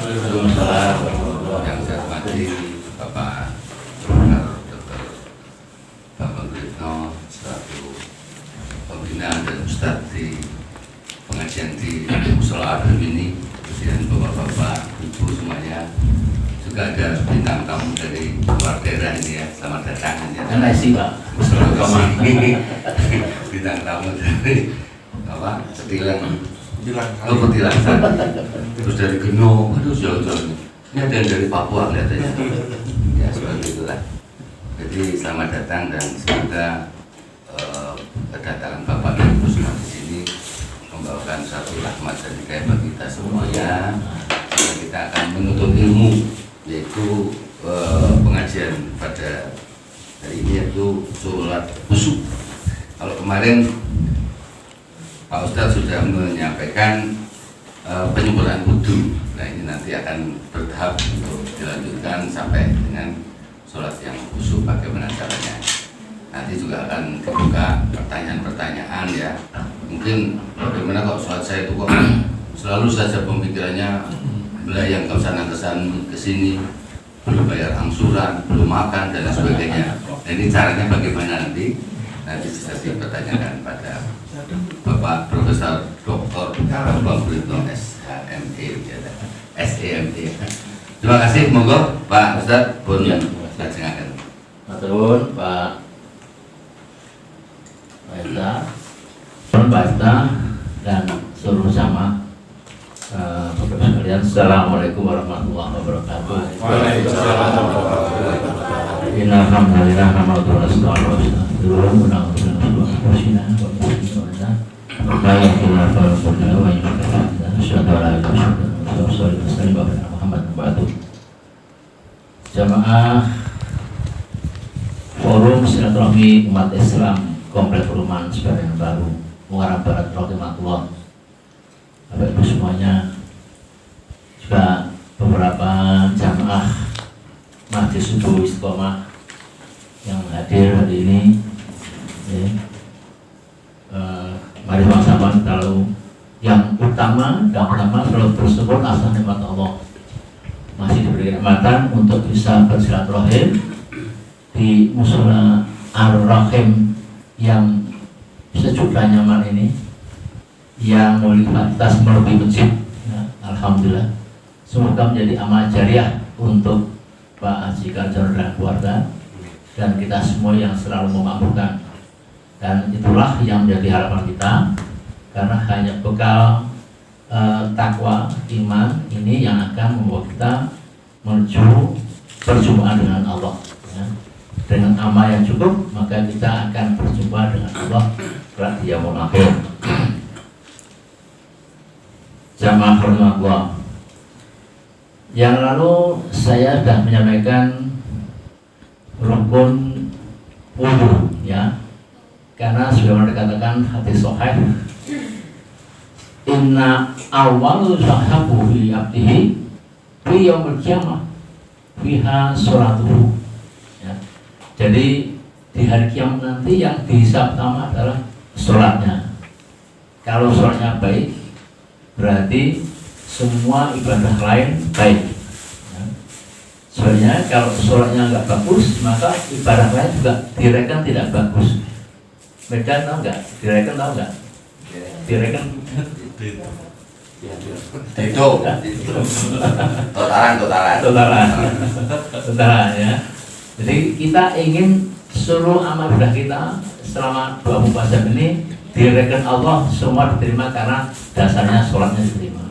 Waalaikumsalam. Yang saya hormati Bapak Profesor Dr. Bambang Guritno selaku pembina dan Ustadz di pengajian di Mushola Al ini, kemudian Bapak-bapak, Ibu semuanya, juga ada bintang tamu dari luar daerah ini ya, selamat datang ya. NIC Pak. Bintang tamu dari Petilan. Bilang Petilan. Terus dari Geno, aduh jauh-jauh ini. Ini ada yang dari Papua kelihatannya. Ya seperti itulah. Jadi selamat datang dan semoga kedatangan Bapak dan Ibu semua di sini membawakan satu rahmat dan hidayah bagi kita semuanya. Dan kita akan menuntut ilmu, yaitu pengajian pada hari ini yaitu sholat khusyuk. Kalau kemarin Pak Ustadz sudah menyampaikan penyempurnaan wudhu. Nah ini nanti akan bertahap untuk dilanjutkan sampai dengan sholat yang khusyuk, bagaimana caranya. Nanti juga akan dibuka pertanyaan-pertanyaan ya. Mungkin bagaimana kalau sholat saya itu kok selalu saja pemikirannya belayang ke sana ke sini, belum bayar angsuran, belum makan dan lain sebagainya. Nah ini caranya bagaimana nanti bisa dipertanyakan pada Bapak Profesor Dr. Bambang Guritno SEME. Terima kasih, monggo Pak Ustadz pun lajengaken. Matur Pak Esta dan seluruh sama pemirsa sekalian. Assalamualaikum warahmatullahi wabarakatuh. Waalaikumsalam. Alhamdulillah, Jamaah Forum Silaturahmi Umat Islam Komplek Perumahan Sebaran Baru Muara Barat Rahimahullah, Bapak Ibu semuanya, juga beberapa jamaah Majlis Subuh Istiqomah yang hadir hari ini ya. Mari sama-sama kalau yang utama selalu bersyukur atas nikmat Allah, masih diberi kenikmatan untuk bisa bersilaturahim di Mushola Ar-Rahim yang sejuk dan nyaman ini, yang mobilitas melebihi masjid ya, alhamdulillah. Semoga menjadi amal jariah untuk Pak Haji Karjono dan keluarga dan kita semua yang selalu memakmurkan. Dan itulah yang menjadi harapan kita, karena hanya bekal takwa, iman ini yang akan membawa kita menuju perjumpaan dengan Allah ya. Dengan amal yang cukup, maka kita akan berjumpa dengan Allah kelak di yaumul akhir. Jamaah hormatullah, yang lalu saya sudah menyampaikan rukun wudhu ya, karena sudah dikatakan hadis sahih, inna awal sahabu fi abdihi fi yaumil qiyamah fiha sholatuhu ya. Jadi di hari kiamat nanti yang dihisab pertama adalah sholatnya. Kalau sholatnya baik, berarti semua ibadah lain baik ya. Sebenarnya kalau sholatnya nggak bagus, maka ibadah lain juga direken tidak bagus. Beda tahu nggak? Direken tahu nggak? Direken Itu totalan ya. Jadi kita ingin seluruh amal ibadah kita selama 24 jam ini direken Allah semua diterima, karena dasarnya sholatnya diterima.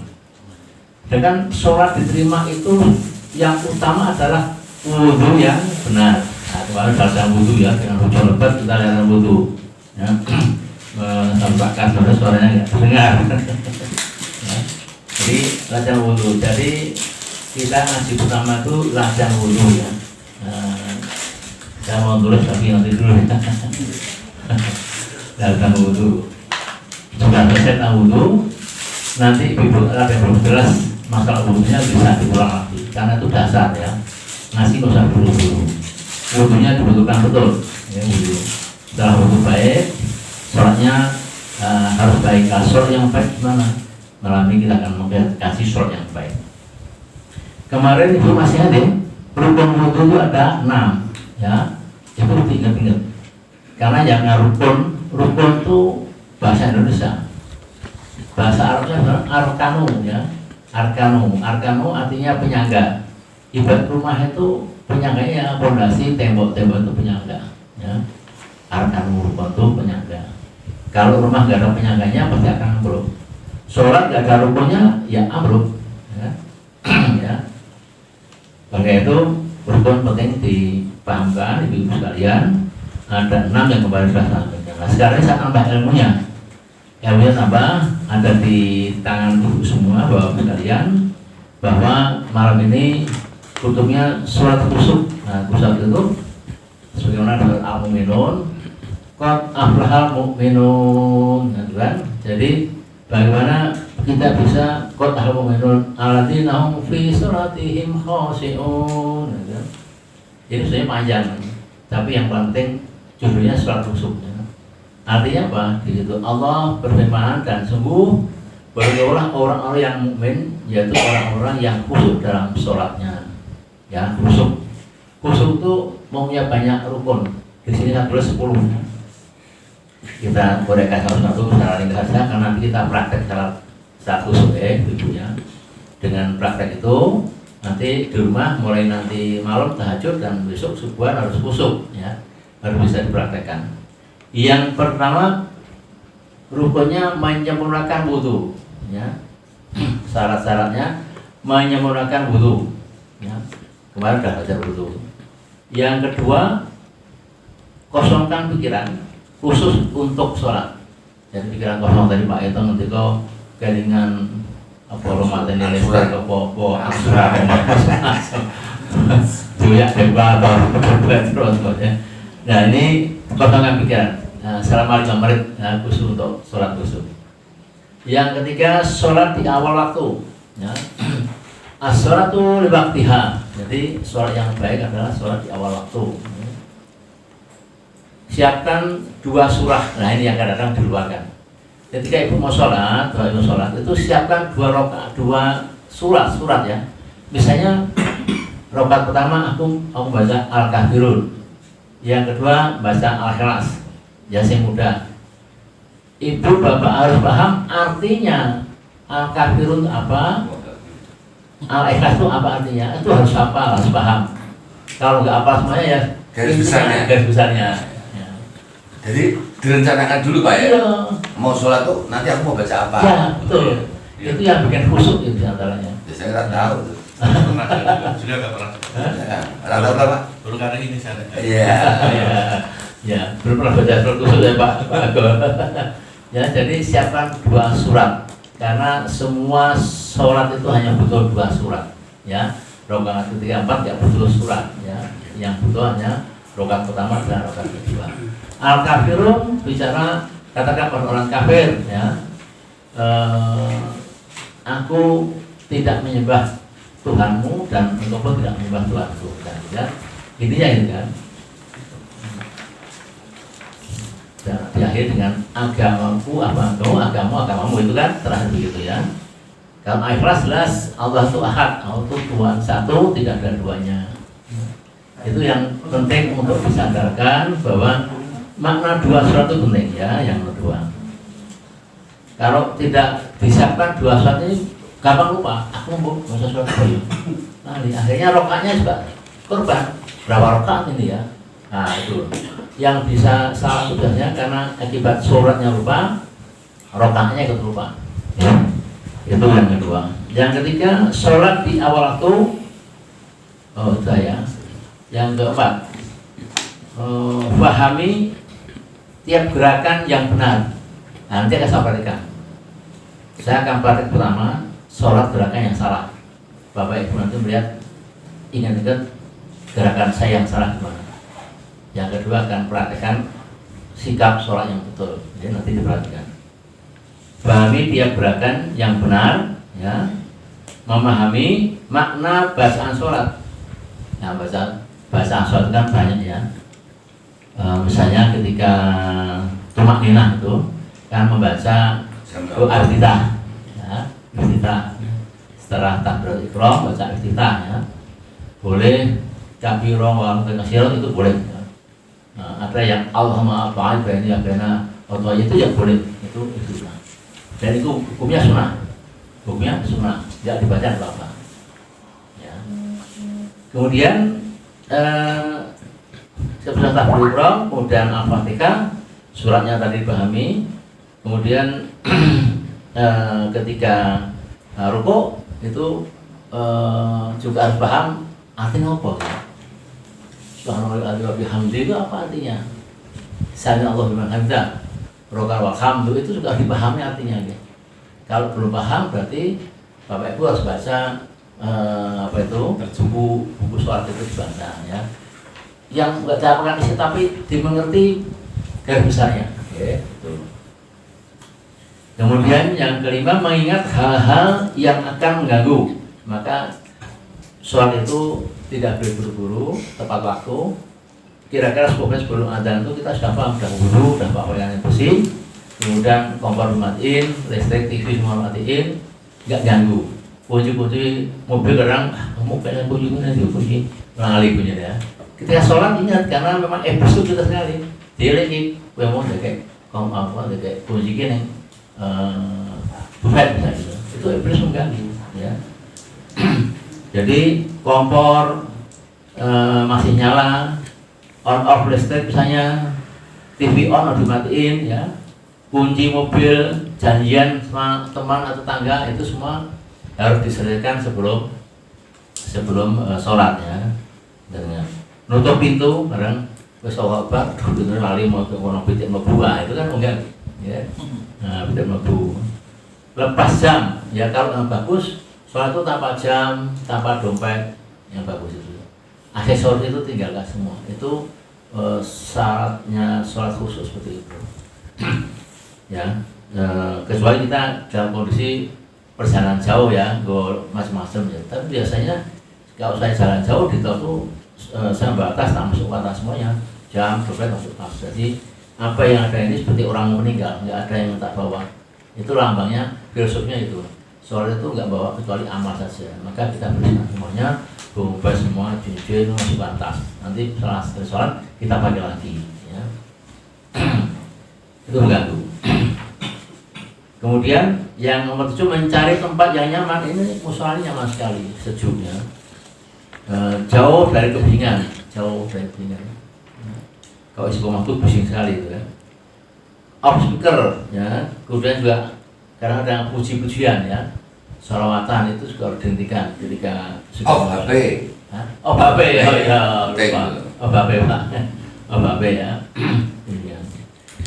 Dengan sholat diterima itu yang utama adalah wudhu yang benar. Nah, kemarin dalam wudhu ya, dengan hujan lebat kita dalam wudhu ya. Tampakkan suaranya nggak terdengar ya. Jadi latihan wudhu. Jadi kita ngaji pertama itu latihan wudhu ya. Saya mau tulis tapi nanti dulu ya. Latihan wudhu. Sudah selesai wudhu, nanti ibu ada yang belum jelas masalah wudhunya bisa diulang lagi, karena itu dasar ya. Ngasih nggak usah buru-buru. Wudhunya dibutuhkan betul ya, wudhu. Setelah wudhu baik, sholatnya harus baik. Kalau sholat yang baik gimana? Malam ini kita akan kasih sholat yang baik. Kemarin Ibu masih ada rukun wudu itu ada 6 ya, itu diingat-ingat karena yang rukun itu bahasa Indonesia, bahasa Arabnya adalah arkanu ya. Arkanu artinya penyangga. Ibarat rumah itu penyangganya pondasi, tembok-tembok itu penyangga ya. Arkanu rukun itu penyangga. Kalau rumah nggak ada penyangganya pasti akan ambruk. Sholat nggak ada rukunnya ya ambruk ya. Ya. Maka itu rukun penting dipahamkan ibu-ibu sekalian. Ada 6 yang kemarin sudah sampaikan. Nah, sekarang saya tambah ilmunya. Ilmunya tambah ada di tangan ibu semua bapak sekalian, bahwa malam ini kutubnya surat khusuf. Nah, khusuf itu sebagaimana dalam Al-Mu'minun, qad aflahal mu'minun, gitu kan? Jadi bagaimana kita bisa qad aflahal mu'minun alladzina hum fi sholatihim khashi'un, gitu kan? Jadi sebenarnya panjang, tapi yang penting judulnya surat khusuf. Ya. Artinya apa? Di situ Allah berfirman, dan sungguh berdoalah orang-orang yang mukmin, yaitu orang-orang yang khusyuk dalam sholatnya. Ya, khusyuk. Khusyuk itu maunya banyak rukun. Di sini saya tulis 10. Kita boleh kasih satu secara ringkas saja, karena nanti kita praktek secara khusyuk ibu ya. Dengan praktek itu nanti di rumah mulai nanti malam tahajud dan besok subuhan harus khusyuk ya, baru bisa dipraktekkan. Yang pertama rukunnya menyempurnakan wudu ya. Syarat-syaratnya menyempurnakan wudu ya. Kemarin sudah belajar wudu. Yang kedua, kosongkan pikiran khusus untuk sholat. Jadi pikiran kosong tadi Pak Eto nanti kau kelingan apa romaten ini listrik apa asura banyak debat terus ya. Nah ini kosongkan pikiran. Nah, selama 5 menit khusus untuk sholat khusus. Yang ketiga, sholat di awal waktu ya. As-sholatu li waqtiha. Jadi sholat yang baik adalah sholat di awal waktu. Siapkan 2 surah. Nah ini yang kadang-kadang diluarkan. Ketika ibu mau sholat, itu siapkan 2 rakaat, 2 surat ya. Misalnya rakaat pertama aku baca Al-Kafirun. Yang kedua baca Al-Ikhlas. Ya sing mudah. Ibu bapak harus paham artinya Al-Kafirun apa, Al-Ikhlas itu apa artinya. Itu harus hafal, harus paham. Kalau nggak hafal semuanya ya garis besarnya. Ya. Jadi direncanakan dulu Pak ya. Iya. Mau sholat tuh nanti aku mau baca apa? Ya betul. Ya. Itu yang bikin khusyuk itu antaranya. Ya, saya nggak tahu tuh. Sudah nggak pernah. Nggak tahu Pak. Baru kali ini saya. Iya. Ya, belum pernah baca surat khusus ya Pak. Ya, jadi siapkan 2 surat karena semua sholat itu hanya butuh 2 surat. Ya, rakaat ketiga 4 tidak butuh surat. Ya, yang butuh hanya rakaat pertama dan rakaat kedua. Al-Kafirun bicara katakan orang kafir. Ya, aku tidak menyembah Tuhanmu dan engkau pun tidak menyembah Tuhanku. Dan ya, intinya itu kan. Dan diakhiri dengan agamaku apa engkau, agamamu itu kan terakhir begitu ya. Kalau ikhlas jelas Allah itu ahad, Allah itu Tuhan satu, tidak ada duanya. Itu yang penting untuk disadarkan bahwa makna 2 surat itu penting ya, yang kedua. Kalau tidak disiapkan 2 surat ini gampang lupa. Aku mau baca surat apa? Nah, akhirnya rakaatnya juga korban. Berapa rakaat ini ya? Nah itu yang bisa salah sudahnya karena akibat suratnya lupa, rakaatnya ikut lupa. Ya. Itu yang kedua. Yang ketiga, sholat di awal waktu. Oh itu ya. Yang keempat, pahami tiap gerakan yang benar. Nah, nanti akan saya perhatikan. Saya akan praktek pertama sholat gerakan yang salah. Bapak Ibu nanti melihat ingat-ingat gerakan saya yang salah gimana. Yang kedua akan perhatikan sikap sholat yang betul. Jadi nanti diperhatikan. Pahami tiap gerakan yang benar, ya. Memahami makna bacaan sholat. Nah, bacaan sholat kan banyak ya. Misalnya ketika tumak ninah itu kan membaca doa iftitah, ya, iftitah. setelah takbiratul ihram baca iftitah ya. Boleh kabiro wa kasiron itu boleh. Ya. Nah, ada yang Allahumma ba'id baini wa baina autoya itu ya boleh, itu iftitah. Dan itu hukumnya sunnah. Hukumnya sunnah, tidak dibaca apa-apa. Ya. Kemudian setelah takbiratul ihram, kemudian Al-Fatihah, suratnya tadi dipahami. Kemudian ketika rukuk itu juga harus paham artinya apa ya? Subhanallah wa bihamdi itu apa artinya? Sami Allahu liman hamidah. Roka wa hamdu itu juga harus dipahami artinya ya. Kalau belum paham berarti Bapak Ibu harus baca apa itu buku sholat itu dibaca ya. Yang enggak dapatkan isi tapi dimengerti garis besarnya. Ya, itu. Kemudian yang kelima, mengingat hal-hal yang akan mengganggu. Maka sholat itu tidak boleh buru-buru, tepat waktu. Kira-kira sebelum adzan itu kita sudah paham, sudah wudhu, sudah pakaian yang bersih. Kemudian kompor matiin, listrik, TV semua matiin, nggak ganggu. Kunci-kunci mobil kadang, kamu pengen kunci lali punya ya. Ketika sholat ingat, karena memang ebus itu kita sekali. Dia lagi, gue mau kayak kayak kunci gini. Buffet misalnya itu iblis mengganggu ya. Jadi kompor masih nyala, on off listrik misalnya, TV on atau dimatiin ya, kunci mobil, janjian sama teman atau tetangga itu semua harus diselesaikan sebelum sholat ya. Dan nutup pintu bareng wis sahabat pintu lali mau ke ono pitik mlebu itu kan mengganggu ya. Nah, tidak mampu. Lepas jam, ya kalau yang bagus, sholat itu tanpa jam, tanpa dompet, yang bagus itu. Aksesoris itu tinggalkan semua. Itu syaratnya sholat khusus seperti itu. Ya, kecuali kita dalam kondisi perjalanan jauh ya, go macam-macam ya. Tapi biasanya kalau saya jalan jauh di tol itu saya batas, tak masuk batas semuanya. Jam, dompet masuk tas. Jadi apa yang ada ini seperti orang meninggal, nggak ada yang tak bawa. Itu lambangnya, filosofnya itu. Sholat itu nggak bawa kecuali amal saja. Maka kita bersihkan semuanya, dompet semua, cincin, masukkan tas. Nanti setelah sholat kita pakai lagi. Ya. Itu mengganggu. Kemudian yang nomor 7, mencari tempat yang nyaman. Ini musolanya nyaman sekali, sejuk ya. Jauh dari kebisingan, Kalau isi rumah itu bising sekali itu kan. Off speaker ya, kemudian juga karena ada puji-pujian ya, sholawatan itu juga harus dihentikan ketika Oh HP. Oh HP ya, oh HP Pak, oh HP ya.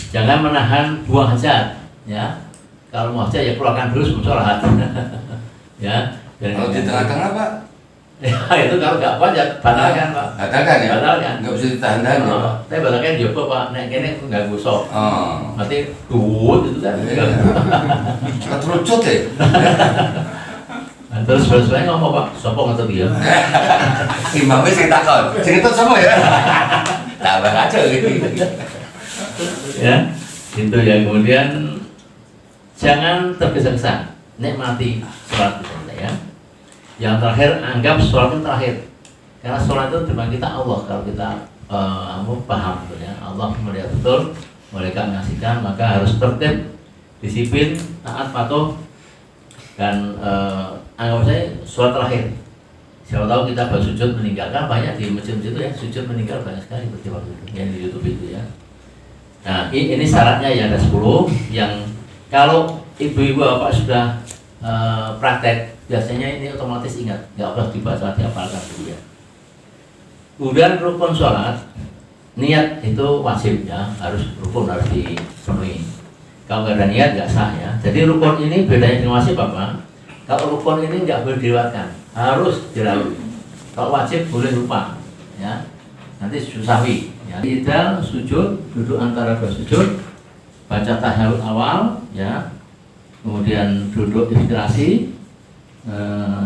Jangan menahan buang hajat ya. Kalau mau hajat ya keluarkan dulu sebelum sholat. Ya. Kalau di tengah-tengah Pak? Ya itu kalau nggak kuat ya batalkan Pak. Batalkan ya? Batalkan. Nggak bisa ditahan-tahan ya Pak? Tapi batalkan juga Pak, nek kene nggak gusok. Oh. Nanti duit itu kan. Keterucut ya? Terus sebenarnya ngomong Pak, sopong atau dia? Imamnya sing takon, sing itu sama ya? Tambah aja gitu. Ya, itu ya. Kemudian jangan tergesa-gesa, nikmati sholat kita ya. Yang terakhir, anggap sholat itu terakhir. Karena sholat itu cuma kita Allah. Kalau kita paham gitu ya, Allah melihat betul, mereka menyaksikan, maka harus tertib, disiplin, taat, patuh, dan anggap saya sholat terakhir. Siapa tahu kita bersujud meninggalkan, banyak di masjid-masjid itu ya, sujud meninggal banyak sekali seperti waktu itu yang di YouTube itu ya. Nah ini syaratnya ya ada 10 yang kalau ibu-ibu bapak sudah praktek, biasanya ini otomatis ingat, nggak usah dibaca, dihafalkan dulu ya. Kemudian rukun sholat, niat itu wajib ya, harus rukun, harus dipenuhi. Kalau nggak ada niat nggak sah ya. Jadi rukun ini bedanya dengan wajib apa? Kalau rukun ini nggak boleh dilewatkan, harus dilalui. Kalau wajib boleh lupa ya, nanti susawi ya. Ideal sujud, duduk antara dua sujud, baca tasyahud awal ya, kemudian duduk inspirasi,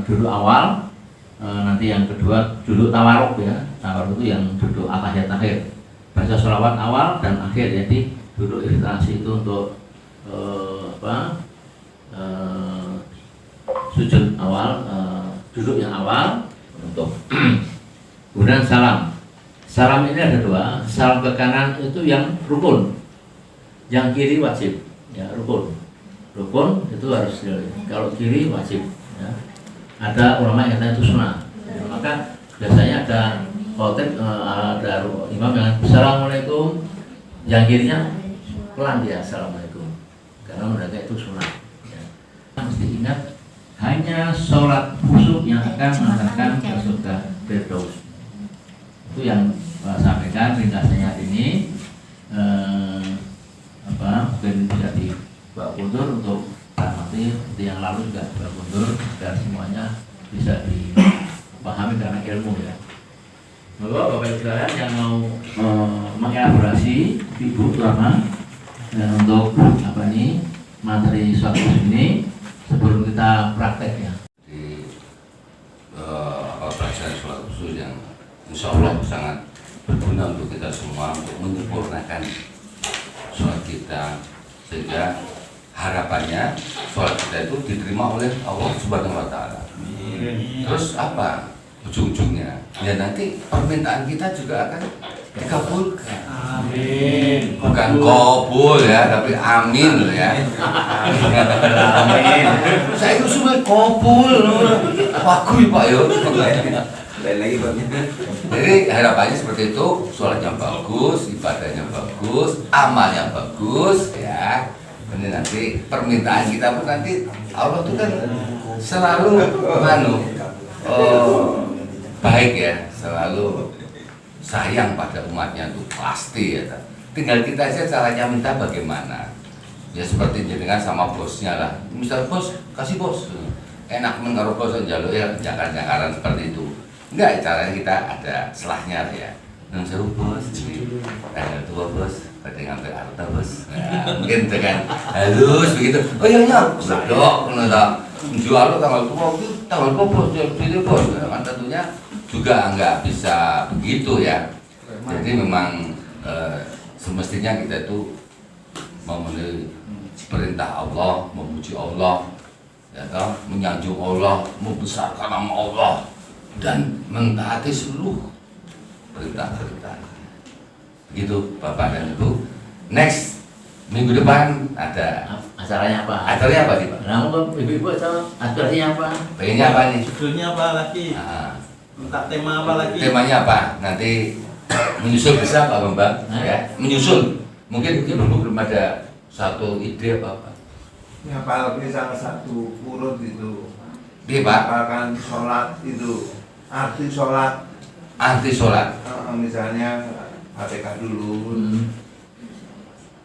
duduk awal, nanti yang kedua duduk tawaruk ya. Tawaruk itu yang duduk atahiyat akhir, baca sholawat awal dan akhir. Jadi duduk inspirasi itu untuk sujud awal, duduk yang awal untuk kemudian salam. Salam ini ada dua. Salam ke kanan itu yang rukun, yang kiri wajib. Ya, rukun itu harus kalau kiri wajib. Ya. Ada ulama yang kata itu sunnah. Ya, maka biasanya ada khotib, ada imam yang assalamualaikum, yang kirinya pelan dia assalamualaikum, karena mereka itu sunnah. Ya. Mesti ingat, hanya sholat khusyuk yang akan mengantarkan ke surga Firdaus. Itu yang sampaikan ringkasnya ini. Mungkin bisa dibawa mundur untuk nanti seperti yang lalu juga dibawa mundur dan semuanya bisa dipahami karena ilmu ya. Bapak Ibu sekalian yang mau mengelaborasi Ibu terutama untuk materi suatu ini sebelum kita praktek ya. Di pelajaran sholat khusus yang insya Allah sangat berguna untuk kita semua untuk menyempurnakan sholat kita, sehingga harapannya sholat kita itu diterima oleh Allah Subhanahu Wa Taala. Terus apa ujung-ujungnya? Ya nanti permintaan kita juga akan dikabulkan. Amin. Bukan kabul ya, tapi amin ya. Amin. Saya itu semua kabul. Wakul Pak yo. Lain lagi Pak. Jadi harapannya seperti itu, sholatnya bagus, ibadahnya bagus, amalnya bagus ya. Ini nanti permintaan kita pun nanti Allah itu kan selalu baik ya, selalu sayang pada umatnya itu pasti ya. Tinggal kita aja caranya minta bagaimana. Ya seperti jenengan sama bosnya lah. Misal bos, kasih bos. Enak mengaruh bos jalur ya, jangan-jangan seperti itu. Enggak, caranya kita ada selahnya ya. Nang seru bos, tanggal tua bos, pada ngambil harta bos. Nah, mungkin dengan halus begitu. Oh iya iya, sedok, menurut jual lo tanggal tua itu tanggal bos, jadi bos. Kan tentunya juga enggak bisa begitu ya. Jadi memang semestinya kita itu memenuhi perintah Allah, memuji Allah, ya toh, menyanjung Allah, membesarkan nama Allah, dan mentaati seluruh perintah-perintah. Begitu Bapak dan Ibu. Next minggu depan ada Acaranya apa? acaranya apa sih Pak? Nah, ibu-ibu acaranya apa? Pengennya apa nih? Judulnya apa lagi? Nah, Minta tema apa lagi? temanya apa? Nanti menyusul bisa Pak Bambang ya? Menyusul. Mungkin belum ada satu ide apa-apa. Ya apalagi salah satu urut itu. Iya Pak. Apalkan sholat itu, arti sholat. Anti sholat. Misalnya Fatihah dulu,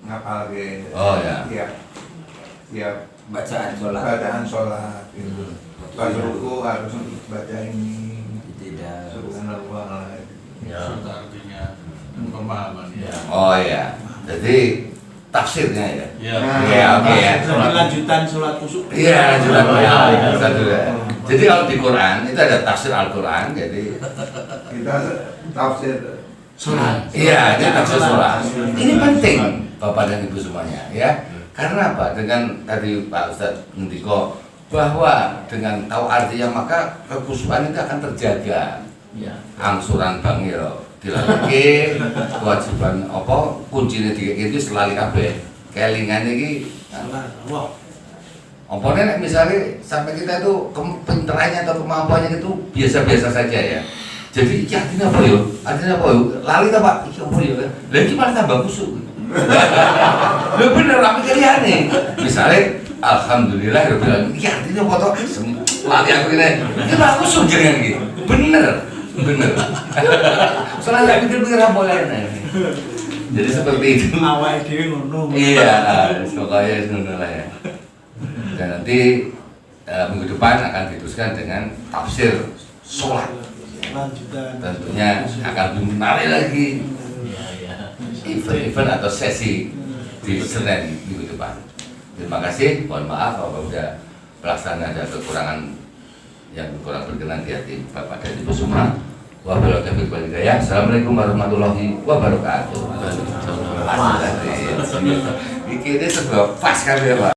ngapal ke. Oh ya. Tiap bacaan sholat. Gitu. Pas ruku harus baca ini. Tidak. Subhanallah. Ya. Itu artinya pemahaman ya. Oh ya. Jadi tafsirnya ya. Ya. Ya, oke ya. Lanjutan sholat khusyuk. Iya, sudah Oh, ya. ya. Jadi kalau di Quran itu ada tafsir Al-Quran, jadi Kita tafsir Sholat. iya, itu tafsir sholat. Ini penting Bapak dan Ibu semuanya ya. Karena apa? Dengan tadi Pak Ustadz Ngendiko bahwa dengan tahu artinya maka kekhusyukan itu akan terjaga. Ya. Angsuran bangir dilalui, kewajiban apa kuncinya itu selalu kabeh. Kelingan iki Wah. Omponnya nek misalnya sampai kita itu pinterannya atau kemampuannya itu biasa-biasa saja ya. Jadi iki artinya apa yo? Artinya apa yo? Lali ta Pak? Iki apa yo? Lah iki malah tambah kusuk. Lho bener apa kelihane? Misalnya alhamdulillah rabbil alamin. Iki artinya apa to? Lali aku ini. Iki malah kusuk jenengan iki. Bener. Soalnya pikir-pikir apa lain. Jadi seperti itu. Awake dhewe ngono. Iya, pokoknya ngono lah ya. Dan nanti minggu depan akan diteruskan dengan tafsir sholat. Lanjutan. Tentunya akan lebih menarik lagi Ya. event atau sesi di Senin minggu depan. Terima kasih, mohon maaf kalau sudah pelaksanaan ada kekurangan yang kurang berkenan di hati Bapak dan Ibu semua. Wabillahi taufiq wal hidayah. Assalamualaikum warahmatullahi wabarakatuh. Ini sebuah pas kan ya Pak.